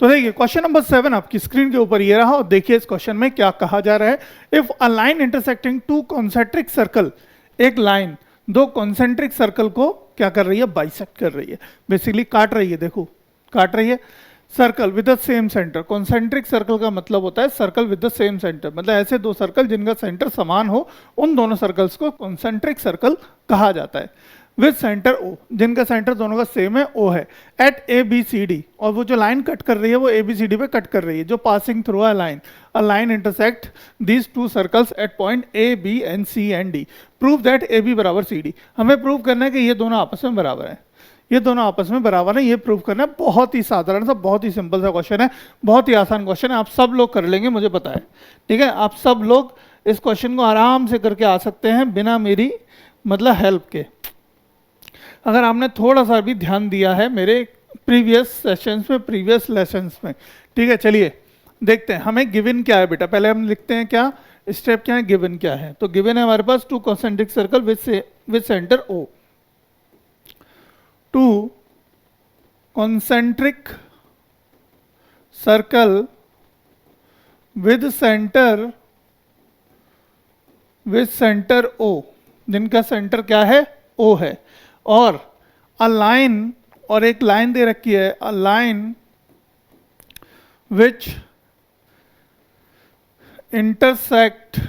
तो देखिए question number 7 आपकी स्क्रीन के ऊपर ये रहा और देखिए इस क्वेश्चन में क्या कहा जा रहा है। If a line intersecting two concentric circle, एक लाइन दो कॉन्सेंट्रिक सर्कल को क्या कर रही है, बाइसेक्ट कर रही है, बेसिकली काट रही है, देखो काट रही है। Circle with the same centre, concentric circle का मतलब होता है circle with the same centre, मतलब ऐसे दो सर्कल जिनका सेंटर समान हो, उन दोनों सर्कल्स को कॉन्सेंट्रिक सर्कल कहा जाता है। विद सेंटर ओ, जिनका सेंटर दोनों का सेम है, ओ है। At A B C D, और वो जो लाइन कट कर रही है वो ए बी सी डी पे कट कर रही है, जो passing through a line intersect these two circles at point A B and C and D. Prove that A B बराबर सी डी। हमें प्रूव करना है कि ये दोनों आपस में बराबर है, ये दोनों आपस में बराबर है, ये प्रूव करना है। बहुत ही साधारण सा, बहुत ही सिंपल सा क्वेश्चन है, बहुत ही आसान क्वेश्चन है, आप सब लोग कर लेंगे मुझे पता है, ठीक है। आप सब लोग इस क्वेश्चन को आराम से करके आ सकते हैं बिना मेरी मतलब हेल्प के, अगर आपने थोड़ा सा भी ध्यान दिया है मेरे प्रीवियस सेशंस में, प्रीवियस लेसन्स में, ठीक है। चलिए देखते हैं हमें गिवन क्या है बेटा, पहले हम लिखते हैं क्या स्टेप क्या है, गिवन क्या है। तो गिवन है हमारे पास two concentric circle with centre O, two concentric circle with centre O, जिनका सेंटर क्या है, ओ है। और अ लाइन, और एक लाइन दे रखी है, a line which intersects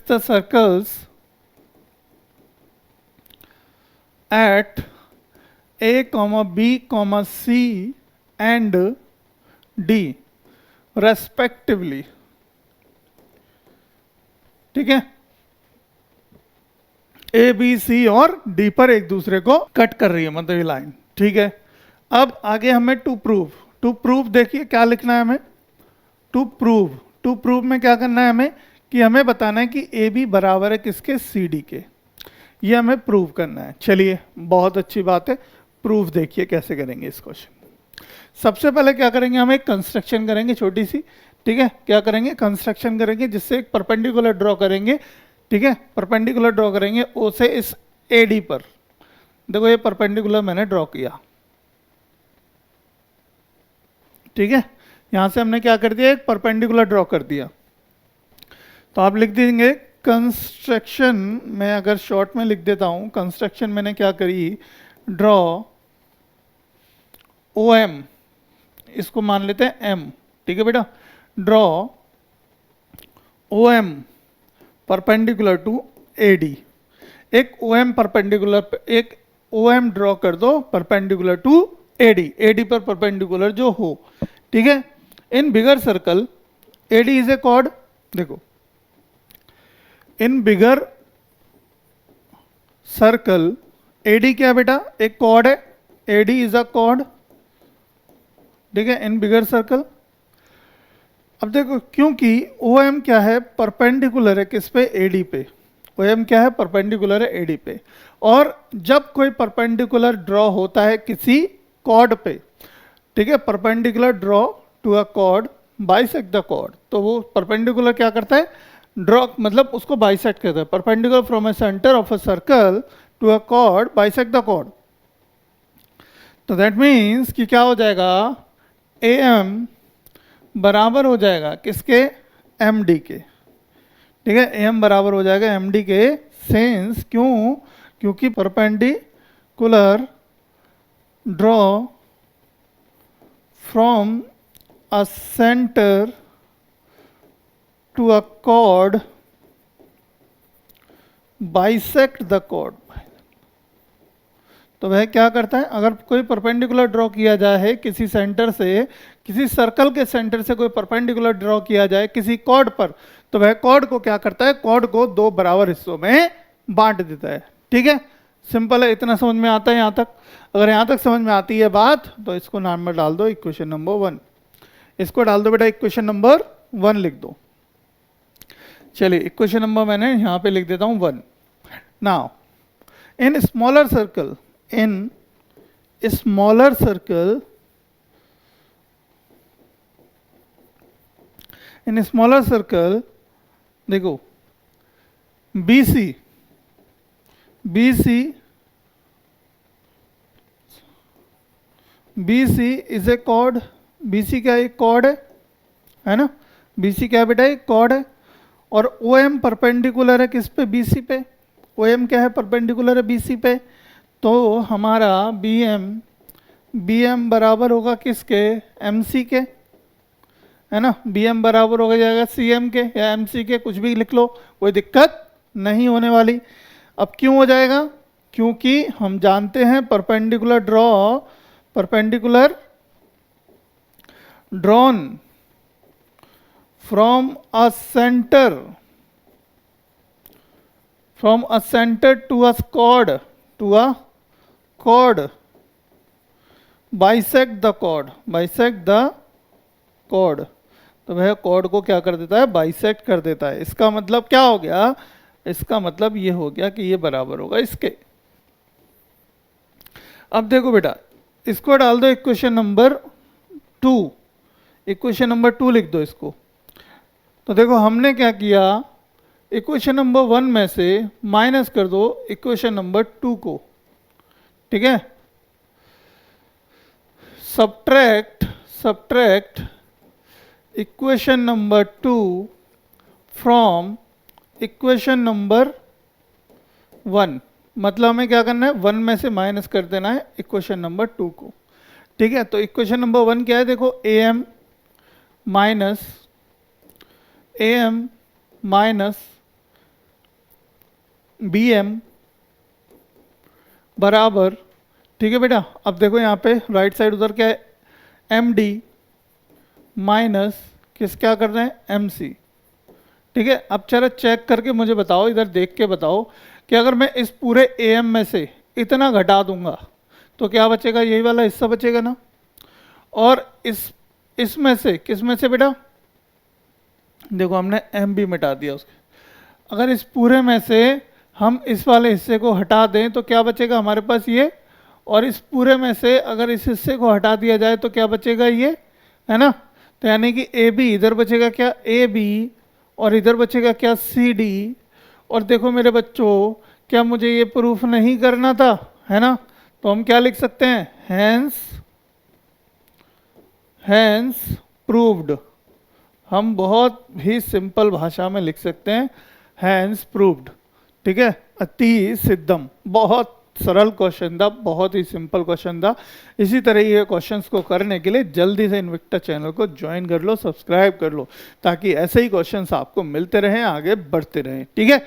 the circles at A, B, C and D respectively, ठीक है। ए बी सी और डी पर एक दूसरे को कट कर रही है, मतलब ये लाइन, ठीक है। अब आगे हमें टू प्रूव देखिए क्या लिखना है हमें, टू प्रूव में क्या करना है हमें, कि हमें बताना है कि ए बी बराबर है किसके, सी डी के, ये हमें प्रूव करना है। चलिए बहुत अच्छी बात है, प्रूफ देखिए कैसे करेंगे इस क्वेश्चन। सबसे पहले क्या करेंगे, हम एक कंस्ट्रक्शन करेंगे छोटी सी, ठीक है। क्या करेंगे, कंस्ट्रक्शन करेंगे जिससे एक परपेंडिकुलर ड्रॉ करेंगे, ठीक है। परपेंडिकुलर ड्रॉ करेंगे ओ से इस ए डी पर, देखो ये परपेंडिकुलर मैंने ड्रॉ किया, ठीक है। यहां से हमने क्या कर दिया, एक परपेंडिकुलर ड्रॉ कर दिया। तो आप लिख देंगे कंस्ट्रक्शन, मैं अगर शॉर्ट में लिख देता हूं, कंस्ट्रक्शन मैंने क्या करी, ड्रॉ ओ एम, इसको मान लेते हैं एम, ठीक है बेटा। Draw O M perpendicular to A D, एक ओ एम परपेंडिकुलर, एक ओ एम ड्रॉ कर दो परपेंडिकुलर टू ए डी पर परपेंडिकुलर जो हो, ठीक है। In bigger circle A D is a chord, देखो in bigger circle A D क्या बेटा, एक कॉर्ड है, ए डी इज अ कॉर्ड, ठीक है, इन बिगर सर्कल। अब देखो क्योंकि ओ एम क्या है, परपेंडिकुलर है किस पे, ए डी पे, ओ एम क्या है, परपेंडिकुलर है ए डी पे। और जब कोई परपेंडिकुलर ड्रॉ होता है किसी कॉर्ड पे, ठीक है, perpendicular draw to a chord bisect the chord, तो वो परपेंडिकुलर क्या करता है, ड्रॉ मतलब उसको बाइसेक्ट करता है, perpendicular from a centre of a circle to a chord bisect the chord. तो दैट मीन्स कि क्या हो जाएगा, ए एम बराबर हो जाएगा किसके, एम डी के, ठीक है। ए एम बराबर हो जाएगा एम डी के, सेंस क्यों, क्योंकि perpendicular draw from a centre to a chord bisect the chord. तो वह क्या करता है, अगर कोई परपेंडिकुलर ड्रॉ किया जाए है किसी सेंटर से, किसी सर्कल के सेंटर से कोई परपेंडिकुलर ड्रॉ किया जाए किसी कॉर्ड पर, तो वह कॉर्ड को क्या करता है, कॉर्ड को दो बराबर हिस्सों में बांट देता है, ठीक है। सिंपल है, इतना समझ में आता है यहाँ तक। अगर यहाँ तक समझ में आती है बात तो इसको नाम में डाल दो इक्वेशन नंबर 1, इसको डाल दो बेटा इक्वेशन नंबर 1 लिख दो। चलिए इक्वेशन नंबर मैंने यहाँ पे लिख देता हूँ 1। Now in smaller circle, in a smaller circle, in a smaller circle, देखो BC B C is a chord, B C क्या एक कॉर्ड है ना, बी सी क्या बेटा एक कॉर्ड है, और ओ एम परपेंडिकुलर है किस पे, बी सी पे, ओ एम क्या है परपेंडिकुलर है बी सी पे, तो हमारा बी एम बराबर होगा किसके, एम सी के, है ना, बी एम बराबर हो जाएगा सी एम के या एम सी के, कुछ भी लिख लो, कोई दिक्कत नहीं होने वाली। अब क्यों हो जाएगा, क्योंकि हम जानते हैं perpendicular drawn from a centre to a chord bisect the chord, तो वह कॉर्ड को क्या कर देता है, बाइसेक्ट कर देता है। इसका मतलब क्या हो गया, इसका मतलब ये हो गया कि ये बराबर होगा इसके। अब देखो बेटा, इसको डाल दो इक्वेशन नंबर 2, इक्वेशन नंबर 2 लिख दो इसको। तो देखो हमने क्या किया, इक्वेशन नंबर 1 में से माइनस कर दो इक्वेशन नंबर 2 को, ठीक है, subtract equation number 2 from equation number 1, मतलब हमें क्या करना है, 1 में से माइनस कर देना है इक्वेशन नंबर 2 को, ठीक है। तो इक्वेशन नंबर 1 क्या है, देखो A M minus B M बराबर, ठीक है बेटा। अब देखो यहाँ पे राइट साइड उधर क्या है, एम डी माइनस किस क्या कर रहे हैं, एम सी, ठीक है। अब चलो चेक करके मुझे बताओ, इधर देख के बताओ कि अगर मैं इस पूरे ए एम में से इतना घटा दूंगा तो क्या बचेगा, यही वाला हिस्सा बचेगा ना, और इसमें से किस में से बेटा, देखो हमने एम भी मिटा दिया उसके, अगर इस पूरे में से हम इस वाले हिस्से को हटा दें तो क्या बचेगा हमारे पास ये, और इस पूरे में से अगर इस हिस्से को हटा दिया जाए तो क्या बचेगा ये, है ना। तो यानी कि ए बी, इधर बचेगा क्या ए बी, और इधर बचेगा क्या सी डी। और देखो मेरे बच्चों, क्या मुझे ये प्रूफ नहीं करना था, है ना, तो हम क्या लिख सकते हैं, हैंस प्रूव्ड। हम बहुत ही सिंपल भाषा में लिख सकते हैं हैंस प्रूव्ड, ठीक है। अति सिद्धम, बहुत सरल क्वेश्चन था, बहुत ही सिंपल क्वेश्चन था। इसी तरह ये क्वेश्चंस को करने के लिए जल्दी से इन्विक्टा चैनल को ज्वाइन कर लो, सब्सक्राइब कर लो, ताकि ऐसे ही क्वेश्चंस आपको मिलते रहें, आगे बढ़ते रहें, ठीक है।